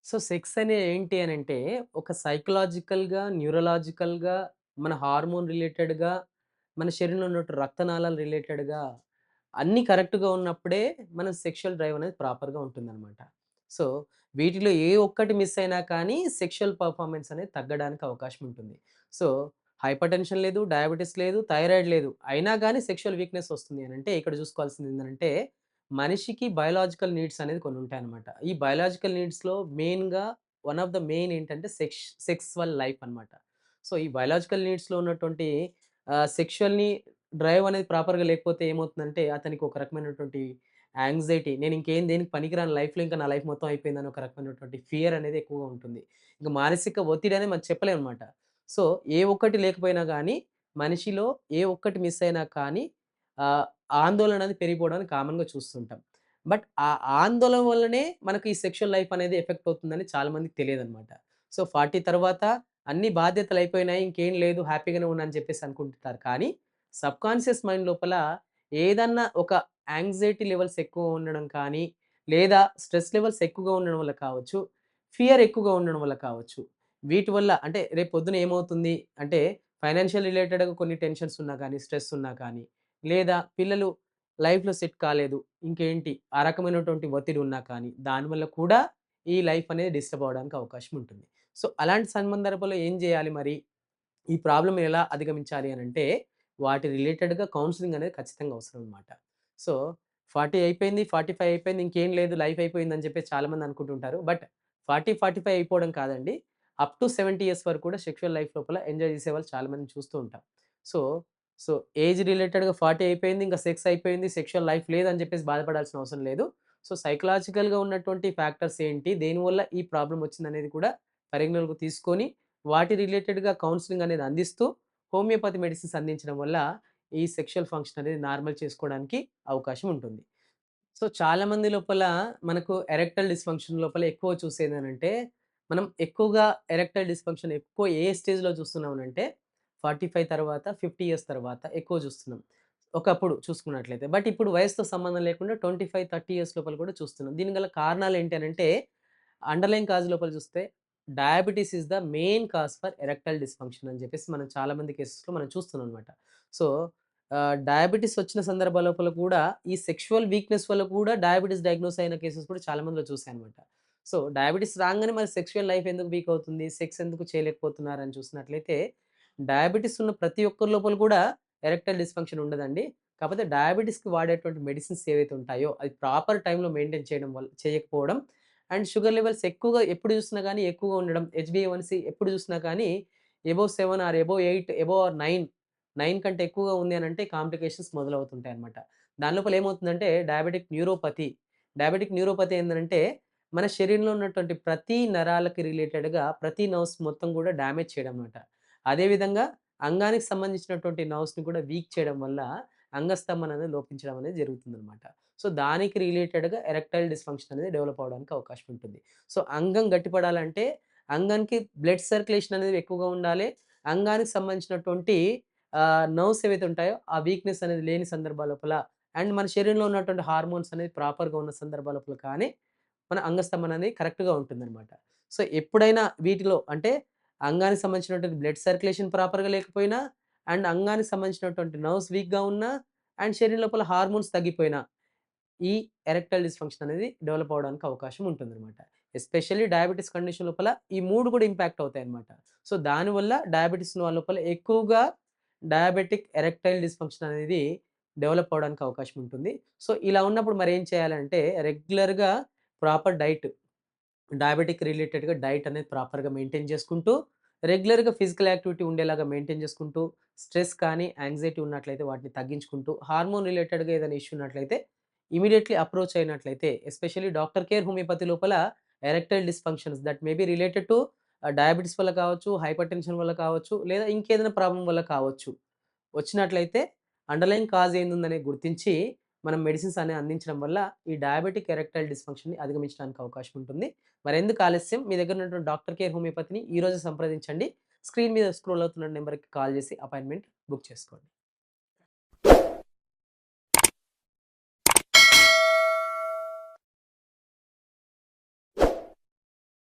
So, sex అనేది ఏంటి అనంటే, ఒక సైకలాజికల్‌గా, న్యూరలాజికల్‌గా, మన హార్మోన్ రిలేటెడ్‌గా, మన శరీరంలో ఉన్నట్టు రక్తనాళాలు రిలేటెడ్‌గా అన్నీ కరెక్ట్‌గా ఉన్నప్పుడే మన సెక్షువల్ డ్రైవ్ అనేది ప్రాపర్‌గా ఉంటుందనమాట. సో, వీటిలో ఏ ఒక్కటి మిస్ అయినా కానీ సెక్షువల్ పెర్ఫార్మన్స్ అనేది తగ్గడానికి అవకాశం ఉంటుంది. సో, హైపర్‌టెన్షన్ లేదు, డయాబెటిస్ లేదు, థైరాయిడ్ లేదు. అయినా గాని సెక్షువల్ వీక్‌నెస్ వస్తుంది అనంటే ఇక్కడ చూసుకోవాల్సింది ఏందనంటే మనిషికి బయోలాజికల్ నీడ్స్ అనేది కొన్ని ఉంటాయన్నమాట. ఈ బయోలాజికల్ నీడ్స్‌లో మెయిన్‌గా వన్ ఆఫ్ ద మెయిన్ ఏంటంటే సెక్సువల్ లైఫ్ అన్నమాట. సో, ఈ బయోలాజికల్ నీడ్స్‌లో ఉన్నటువంటి సెక్షువల్‌ని డ్రైవ్ అనేది ప్రాపర్‌గా లేకపోతే ఏమవుతుందంటే అతనికి ఒక రకమైనటువంటి యాంక్సైటీ నేను ఇంకేం దేనికి పనికిరాను లైఫ్‌లో ఇంకా నా లైఫ్ మొత్తం అయిపోయిందని ఒక రకమైనటువంటి ఫియర్ అనేది ఎక్కువగా ఉంటుంది. ఇంక మానసిక ఒత్తిడి అనేది మనం చెప్పలేమన్నమాట. సో, ఏ ఒక్కటి లేకపోయినా గానీ మనిషిలో ఏ ఒక్కటి మిస్ అయినా కానీ ఆహ్, ఆందోళన అనేది పెరిగిపోవడానికి కామన్‌గా చూస్తుంటాం. బట్ ఆ ఆందోళన వల్లనే మనకు ఈ సెక్షువల్ లైఫ్ అనేది ఎఫెక్ట్ అవుతుందని చాలా మందికి తెలియదనమాట. సో, 40 తర్వాత అన్ని బాధ్యతలయిపోయినాయి. ఇంకేం లేదు హ్యాపీగానే ఉన్నా అని చెప్పేసి అనుకుంటుంటారు. కానీ సబ్‌కాన్షియస్ మైండ్ లోపల ఏదన్నా ఒక యాంక్సైటీ లెవెల్స్ ఎక్కువ ఉండడం కానీ, లేదా స్ట్రెస్ లెవెల్స్ ఎక్కువగా ఉండడం వల్ల కావచ్చు, ఫియర్ ఎక్కువగా ఉండడం వల్ల కావచ్చు. వీటి వల్ల అంటే రేపు పొద్దున ఏమవుతుంది అంటే ఫైనాన్షియల్ రిలేటెడ్‌గా కొన్ని టెన్షన్స్ ఉన్నా గానీ, స్ట్రెస్ ఉన్నా కానీ, లేదా పిల్లలు లైఫ్‌లో సెట్ కాలేదు. ఇంకేంటి ఆ రకమైనటువంటి ఒత్తిడి ఉన్నా కానీ, దానివల్ల కూడా ఈ లైఫ్ అనేది డిస్టర్బ్ అవ్వడానికి అవకాశం ఉంటుంది. సో, అలాంటి సందర్భంలో ఏం జేయాలి మరి? ఈ ప్రాబ్లమ్‌ని ఎలా అధిగమించాలి అనంటే, వాటి రిలేటెడ్‌గా కౌన్సెలింగ్ అనేది ఖచ్చితంగా అవసరం అన్నమాట. సో, 40 అయిపోయింది, 45 అయిపోయింది, ఇంకేం లేదు లైఫ్ అయిపోయిందని చెప్పేసి చాలామంది అనుకుంటుంటారు. బట్ 40, 45 అయిపోవడం కాదండి. అప్ టు 70 ఇయర్స్ వరకు కూడా సెక్సువల్ లైఫ్ లోపల ఎంజాయ్ చేసేవాళ్ళు చాలా మందిని చూస్తూ ఉంటాం. సో, సో, ఏజ్ రిలేటెడ్‌గా 40 అయిపోయింది, ఇంకా సెక్స్ అయిపోయింది, సెక్సువల్ లైఫ్ లేదని చెప్పేసి బాధపడాల్సిన అవసరం లేదు. సో, సైకలాజికల్‌గా ఉన్నటువంటి ఫ్యాక్టర్స్ ఏంటి? దేనివల్ల ఈ ప్రాబ్లమ్ వచ్చిందనేది కూడా పరిగణలోకి తీసుకొని వాటి రిలేటెడ్‌గా కౌన్సెలింగ్ అనేది అందిస్తూ, హోమియోపతి మెడిసిన్స్ అందించడం వల్ల ఈ సెక్షువల్ ఫంక్షన్ అనేది నార్మల్ చేసుకోవడానికి అవకాశం ఉంటుంది. సో, చాలామంది లోపల మనకు ఎరెక్టైల్ డిస్‌ఫంక్షన్ లోపల ఎక్కువ చూసేదేనంటే, మనం ఎక్కువగా ఎరెక్టైల్ డిస్‌ఫంక్షన్ ఎక్కువ ఏ స్టేజ్‌లో చూస్తున్నామనంటే 45 తర్వాత, 50 ఇయర్స్ తర్వాత ఎక్కువ చూస్తున్నాం. ఒకప్పుడు చూసుకున్నట్లయితే. బట్ ఇప్పుడు వయసుతో సంబంధం లేకుండా 25, 30 ఇయర్స్ లోపల కూడా చూస్తున్నాం. దీనికి గల కారణాలేంటి అనంటే, అండర్‌లైన్ కాజ్ లోపల చూస్తే diabetes is the main cause for erectile dysfunction అని చెప్పేసి మనం చాలా మంది కేసెస్‌లో మనం చూస్తున్నామనమాట. సో, డయాబిటిస్ వచ్చిన సందర్భాల లోపల కూడా ఈ సెక్షువల్ వీక్‌నెస్ వల్ల కూడా డయాబిటిస్ డయాగ్నోస్ అయిన కేసెస్ కూడా చాలా మందిలో చూసాననమాట. సో, డయాబిటిస్ రాంగానే మరి సెక్షువల్ లైఫ్ ఎందుకు వీక్ అవుతుంది? సెక్స్ ఎందుకు చేయలేకపోతున్నారని చూసినట్లయితే, డయాబిటిస్ ఉన్న ప్రతి ఒక్కరి లోపల కూడా ఎరెక్టైల్ డిస్‌ఫంక్షన్ ఉండదండి. కాకపోతే డయాబిటిస్‌కి వాడేటువంటి మెడిసిన్స్ ఏవైతే ఉంటాయో, అవి ప్రాపర్ టైమ్‌లో మెయింటైన్ చేయడం వల్ల చేయకపోవడం అండ్ షుగర్ లెవెల్స్ ఎక్కువగా ఎప్పుడు చూసినా గానీ ఎక్కువగా ఉండడం. హెచ్‌బీఏవన్సీ ఎప్పుడు చూసినా కానీ అబోవ్ 7 ఆర్ అబోవ్ 8, అబోవ్ 9, 9 కంటే ఎక్కువగా ఉంది అనంటే కాంప్లికేషన్స్ మొదలవుతుంటాయన్నమాట. దాని లోపల ఏమవుతుందంటే డయాబెటిక్ న్యూరోపతి ఏందనంటే మన శరీరంలో ఉన్నటువంటి ప్రతి నరాలకి రిలేటెడ్‌గా ప్రతి నర్వ్స్ మొత్తం కూడా డ్యామేజ్ చేయడం అన్నమాట. అదే విధంగా అంగానికి సంబంధించినటువంటి నర్వ్స్‌ని కూడా వీక్ చేయడం వల్ల అంగస్తంభన అనేది లోపించడం అనేది జరుగుతుందన్నమాట. సో, దానికి రిలేటెడ్‌గా ఎరెక్టైల్ డిస్‌ఫంక్షన్ అనేది డెవలప్ అవ్వడానికి అవకాశం ఉంటుంది. సో, అంగం గట్టిపడాలంటే అంగానికి బ్లడ్ సర్క్యులేషన్ అనేది ఎక్కువగా ఉండాలి. అంగానికి సంబంధించినటువంటి నర్వ్స్ ఏవైతే ఉంటాయో, ఆ వీక్‌నెస్ అనేది లేని సందర్భాల లోపల అండ్ మన శరీరంలో ఉన్నటువంటి హార్మోన్స్ అనేది ప్రాపర్‌గా ఉన్న సందర్భాల లోపల కానీ, మన అంగస్తంభన అనేది కరెక్ట్‌గా ఉంటుందనమాట. సో, ఎప్పుడైనా వీటిలో అంటే అంగానికి సంబంధించినటువంటి బ్లడ్ సర్క్యులేషన్ ప్రాపర్‌గా లేకపోయినా అండ్ అంగానికి సంబంధించినటువంటి నర్వ్స్ వీక్‌గా ఉన్నా అండ్ శరీరం లోపల హార్మోన్స్ తగ్గిపోయినా ఈ ఎరెక్టైల్ డిస్‌ఫంక్షన్ అనేది డెవలప్ అవ్వడానికి అవకాశం ఉంటుందనమాట. ఎస్పెషల్లీ డయాబెటిస్ కండిషన్ లోపల ఈ 3 కూడా ఇంపాక్ట్ అవుతాయన్నమాట. సో, దానివల్ల డయాబెటిస్ ఉన్న వాళ్ళ లోపల ఎక్కువగా డయాబెటిక్ ఎరెక్టైల్ డిస్‌ఫంక్షన్ అనేది డెవలప్ అవ్వడానికి అవకాశం ఉంటుంది. సో, ఇలా ఉన్నప్పుడు మరేం చేయాలంటే రెగ్యులర్‌గా ప్రాపర్ డైట్ డయాబెటిక్ రిలేటెడ్‌గా డైట్ అనేది ప్రాపర్‌గా మెయింటైన్ చేసుకుంటూ, రెగ్యులర్‌గా ఫిజికల్ యాక్టివిటీ ఉండేలాగా మెయింటైన్ చేసుకుంటూ, స్ట్రెస్ కానీ, యాంక్సైటీ ఉన్నట్లయితే వాటిని తగ్గించుకుంటూ, హార్మోన్ రిలేటెడ్‌గా ఏదైనా ఇష్యూ ఉన్నట్లయితే ఇమ్మీడియేట్‌లీ అప్రోచ్ అయినట్లయితే ఎస్పెషల్లీ డాక్టర్ కేర్ హోమియోపతి లోపల erectile dysfunctions that may be related to diabetes వల్ల కావచ్చు, హైపర్‌టెన్షన్ వల్ల కావచ్చు, లేదా ఇంకేదైనా ప్రాబ్లమ్ వల్ల కావచ్చు. వచ్చినట్లయితే అండర్‌లైన్ కాజ్ ఏందుందని గుర్తించి, మనం మెడిసిన్స్ అనేవి అందించడం వల్ల ఈ డయాబెటిక్ ఎరెక్టైల్ డిస్‌ఫంక్షన్‌ని అధిగమించడానికి అవకాశం ఉంటుంది. మరెందుకు ఆలస్యం మీ దగ్గర ఉన్నటువంటి డాక్టర్ కేర్ హోమియోపతిని ఈ రోజే సంప్రదించండి. స్క్రీన్ మీద స్క్రోల్ అవుతున్న నంబర్‌కి కాల్ చేసి అపాయింట్‌మెంట్ బుక్ చేసుకోండి.